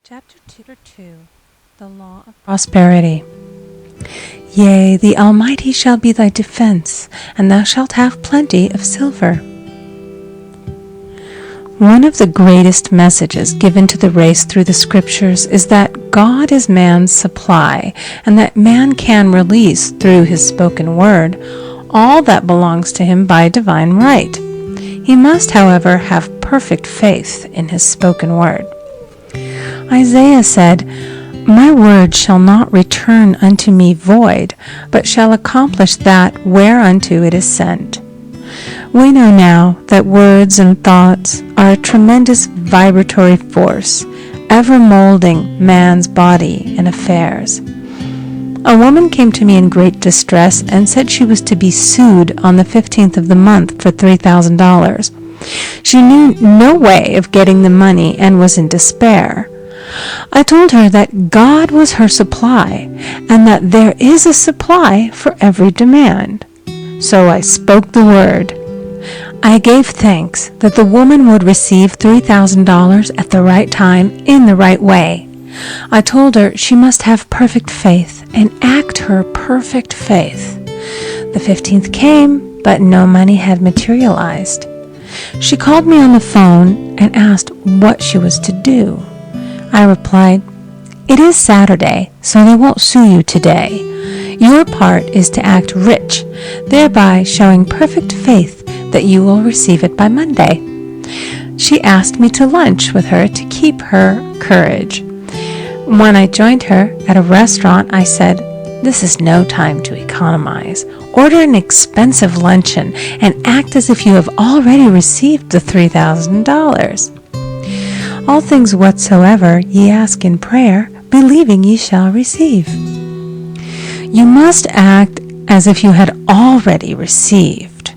Chapter 2, The Law of Prosperity. Yea, the Almighty shall be thy defense, and thou shalt have plenty of silver. One of the greatest messages given to the race through the Scriptures is that God is man's supply, and that man can release through his spoken word all that belongs to him by divine right. He must, however, have perfect faith in his spoken word. Isaiah said, "My word shall not return unto me void, but shall accomplish that whereunto it is sent." We know now that words and thoughts are a tremendous vibratory force, ever molding man's body and affairs. A woman came to me in great distress and said she was to be sued on the 15th of the month for $3,000. She knew no way of getting the money and was in despair. I told her that God was her supply, and that there is a supply for every demand. So I spoke the word. I gave thanks that the woman would receive $3,000 at the right time in the right way. I told her she must have perfect faith and act her perfect faith. The 15th came, but no money had materialized. She called me on the phone and asked what she was to do. I replied, "It is Saturday, so they won't sue you today. Your part is to act rich, thereby showing perfect faith that you will receive it by Monday." She asked me to lunch with her to keep her courage. When I joined her at a restaurant, I said, "This is no time to economize. Order an expensive luncheon and act as if you have already received the $3,000. All things whatsoever ye ask in prayer, believing ye shall receive." You must act as if you had already received.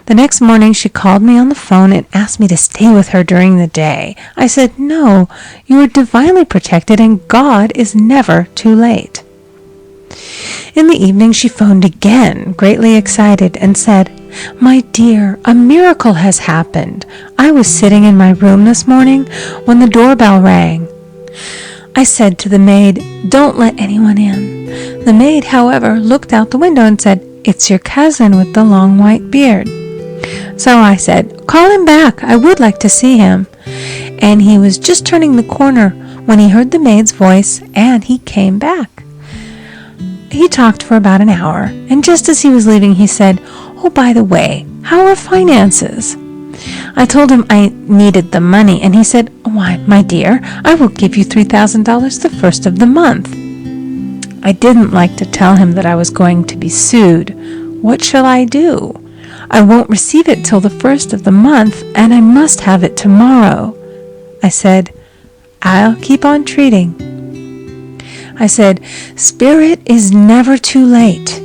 The next morning she called me on the phone and asked me to stay with her during the day. I said, "No, you are divinely protected and God is never too late." In the evening she phoned again, greatly excited, and said, "My dear, a miracle has happened. I was sitting in my room this morning when the doorbell rang. I said to the maid, 'Don't let anyone in.' The maid, however, looked out the window and said, 'It's your cousin with the long white beard.' So I said, 'Call him back. I would like to see him.' And he was just turning the corner when he heard the maid's voice, and he came back. He talked for about an hour, and just as he was leaving, he said, 'Oh, by the way, how are finances?' I told him I needed the money, and he said, 'Why, my dear, I will give you $3,000 the first of the month.' I didn't like to tell him that I was going to be sued. What shall I do? I won't receive it till the first of the month, and I must have it tomorrow. I said, 'I'll keep on treating.' I said, 'Spirit is never too late.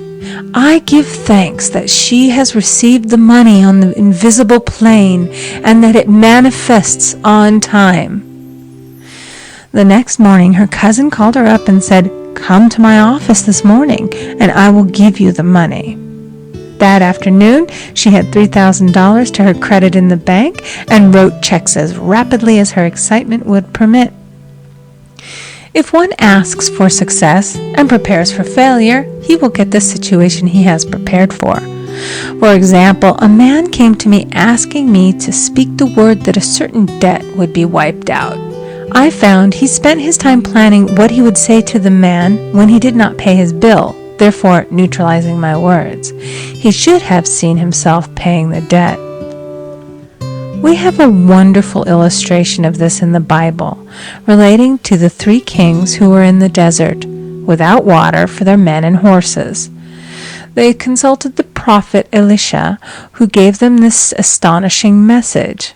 I give thanks that she has received the money on the invisible plane and that it manifests on time.' The next morning her cousin called her up and said, 'Come to my office this morning and I will give you the money.' That afternoon she had $3,000 to her credit in the bank and wrote checks as rapidly as her excitement would permit. If one asks for success and prepares for failure, he will get the situation he has prepared for. For example, a man came to me asking me to speak the word that a certain debt would be wiped out. I found he spent his time planning what he would say to the man when he did not pay his bill, therefore neutralizing my words. He should have seen himself paying the debt. We have a wonderful illustration of this in the Bible, relating to the 3 kings who were in the desert, without water for their men and horses. They consulted the prophet Elisha, who gave them this astonishing message.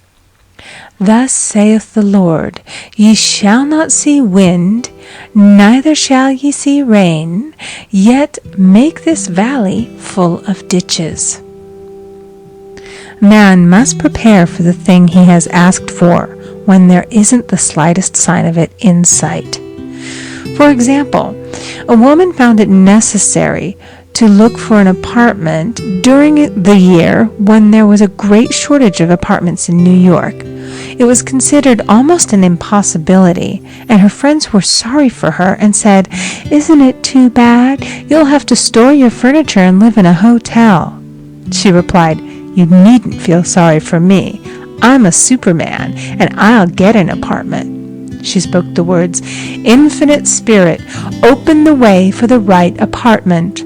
"Thus saith the Lord, Ye shall not see wind, neither shall ye see rain, yet make this valley full of ditches." Man must prepare for the thing he has asked for when there isn't the slightest sign of it in sight. For example, a woman found it necessary to look for an apartment during the year when there was a great shortage of apartments in New York. It was considered almost an impossibility, and her friends were sorry for her and said, "Isn't it too bad? You'll have to store your furniture and live in a hotel." She replied, "You needn't feel sorry for me. I'm a Superman, and I'll get an apartment." She spoke the words, "Infinite Spirit, open the way for the right apartment."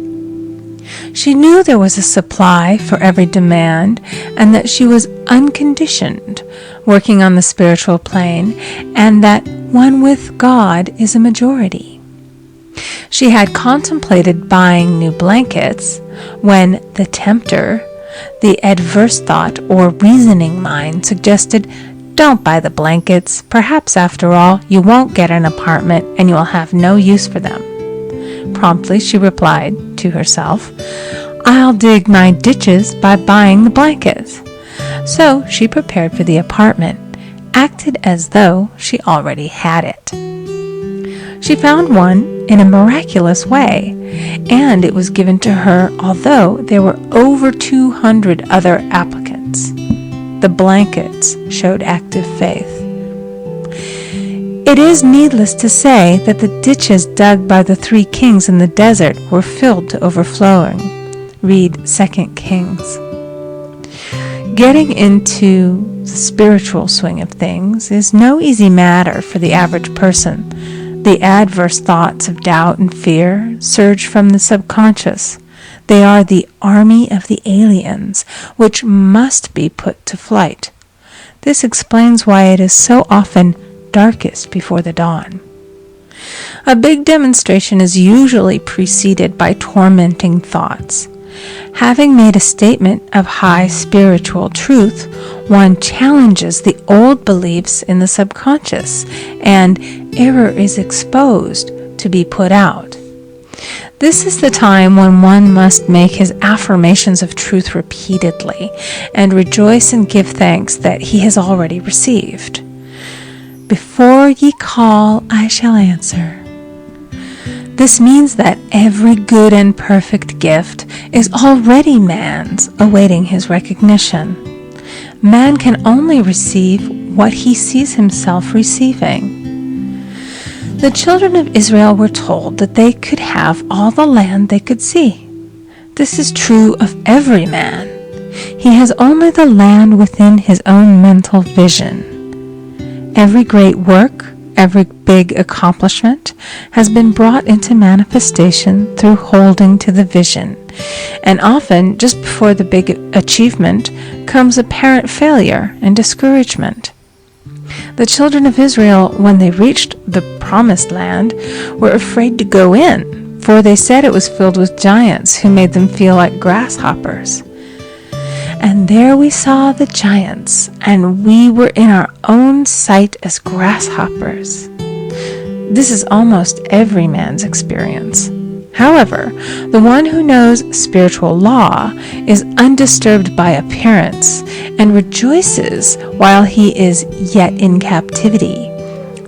She knew there was a supply for every demand, and that she was unconditioned, working on the spiritual plane, and that one with God is a majority. She had contemplated buying new blankets when the tempter, the adverse thought or reasoning mind, suggested, "Don't buy the blankets. Perhaps after all you won't get an apartment and you will have no use for them." Promptly she replied to herself, "I'll dig my ditches by buying the blankets." So she prepared for the apartment, acted as though she already had it. She found one in a miraculous way, and it was given to her although there were over 200 other applicants. The blankets showed active faith. It is needless to say that the ditches dug by the 3 kings in the desert were filled to overflowing. Read 2 Kings. Getting into the spiritual swing of things is no easy matter for the average person. The adverse thoughts of doubt and fear surge from the subconscious. They are the army of the aliens, which must be put to flight. This explains why it is so often darkest before the dawn. A big demonstration is usually preceded by tormenting thoughts. Having made a statement of high spiritual truth, one challenges the old beliefs in the subconscious, and error is exposed to be put out. This is the time when one must make his affirmations of truth repeatedly, and rejoice and give thanks that he has already received. "Before ye call, I shall answer." This means that every good and perfect gift is already man's, awaiting his recognition. Man can only receive what he sees himself receiving. The children of Israel were told that they could have all the land they could see. This is true of every man. He has only the land within his own mental vision. Every great work, every big accomplishment has been brought into manifestation through holding to the vision, and often just before the big achievement comes apparent failure and discouragement. The children of Israel, when they reached the promised land, were afraid to go in, for they said it was filled with giants who made them feel like grasshoppers. And there we saw the giants, and we were in our own sight as grasshoppers. This is almost every man's experience. However, the one who knows spiritual law is undisturbed by appearance and rejoices while he is yet in captivity.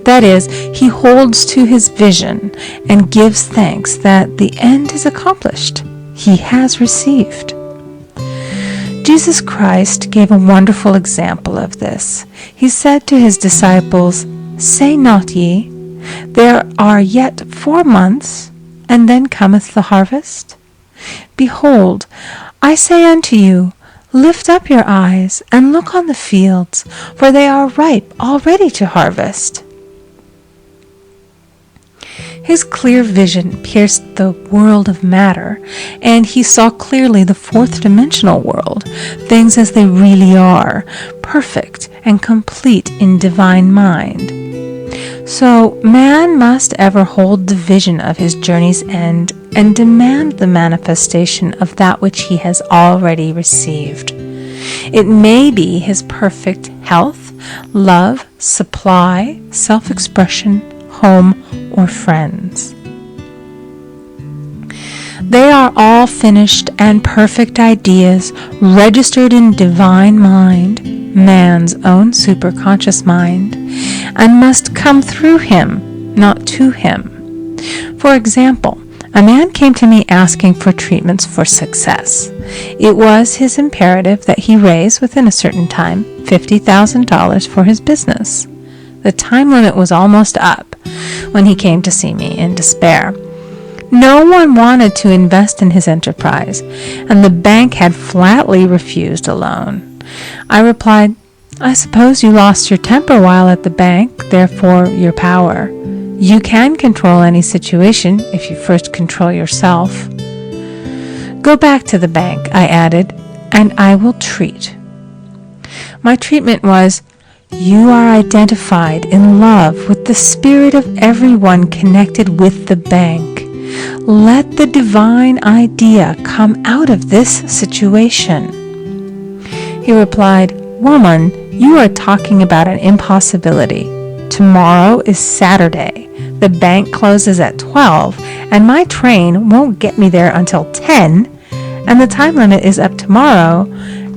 That is, he holds to his vision and gives thanks that the end is accomplished. He has received. Jesus Christ gave a wonderful example of this. He said to his disciples, "Say not ye, there are yet 4 months, and then cometh the harvest? Behold, I say unto you, lift up your eyes, and look on the fields, for they are ripe already to harvest." His clear vision pierced the world of matter, and he saw clearly the 4th-dimensional world, things as they really are, perfect and complete in divine mind. So man must ever hold the vision of his journey's end and demand the manifestation of that which he has already received. It may be his perfect health, love, supply, self-expression, home, or friends. They are all finished and perfect ideas registered in divine mind, man's own superconscious mind, and must come through him, not to him. For example, A man came to me asking for treatments for success. It was his imperative that he raise, within a certain time, $50,000 for his business. The time limit was almost up when he came to see me in despair. No one wanted to invest in his enterprise, and the bank had flatly refused a loan. I replied, "I suppose you lost your temper while at the bank, therefore your power. You can control any situation if you first control yourself. Go back to the bank," I added, "and I will treat." My treatment was, "You are identified in love with the spirit of everyone connected with the bank. Let the divine idea come out of this situation." He replied, "Woman, you are talking about an impossibility. Tomorrow is Saturday. The bank closes at 12, and my train won't get me there until 10, and the time limit is up tomorrow,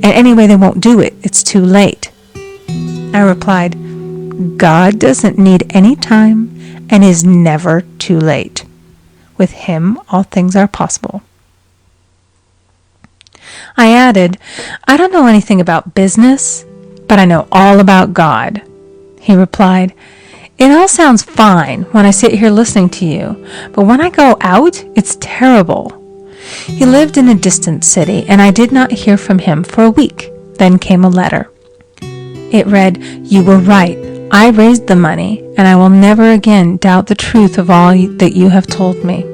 and anyway they won't do it. It's too late." I replied, "God doesn't need any time and is never too late. With him, all things are possible." I added, "I don't know anything about business, but I know all about God." He replied, "It all sounds fine when I sit here listening to you, but when I go out, it's terrible." He lived in a distant city, and I did not hear from him for a week. Then came a letter. It read, "You were right. I raised the money, and I will never again doubt the truth of all that you have told me."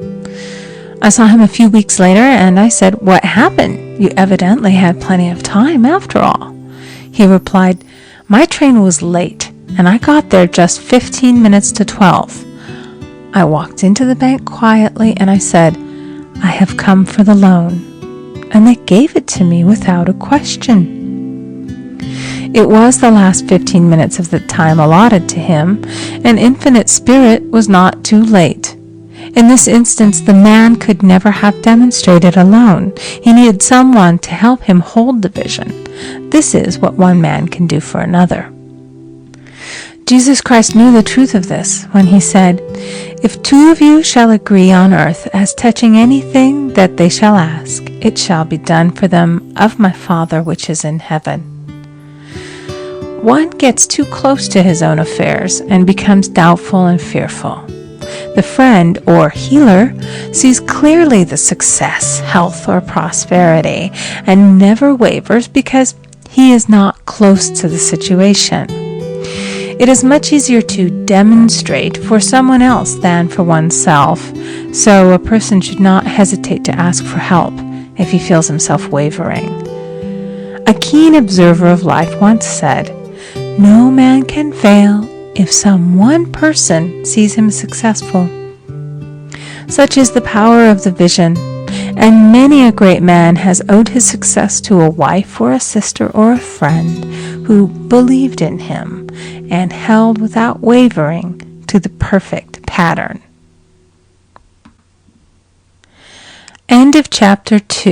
I saw him a few weeks later, and I said, "What happened? You evidently had plenty of time after all." He replied, "My train was late, and I got there just 15 minutes to 12. I walked into the bank quietly, and I said, 'I have come for the loan,' and they gave it to me without a question." It was the last 15 minutes of the time allotted to him, and Infinite Spirit was not too late. In this instance, the man could never have demonstrated alone. He needed someone to help him hold the vision. This is what one man can do for another. Jesus Christ knew the truth of this when he said, "If two of you shall agree on earth as touching anything that they shall ask, it shall be done for them of my Father which is in heaven." One gets too close to his own affairs and becomes doubtful and fearful. The friend or healer sees clearly the success, health, or prosperity and never wavers because he is not close to the situation. It is much easier to demonstrate for someone else than for oneself, so a person should not hesitate to ask for help if he feels himself wavering. A keen observer of life once said, "No man can fail if some one person sees him successful." Such is the power of the vision, and many a great man has owed his success to a wife or a sister or a friend who believed in him and held without wavering to the perfect pattern. End of chapter 2.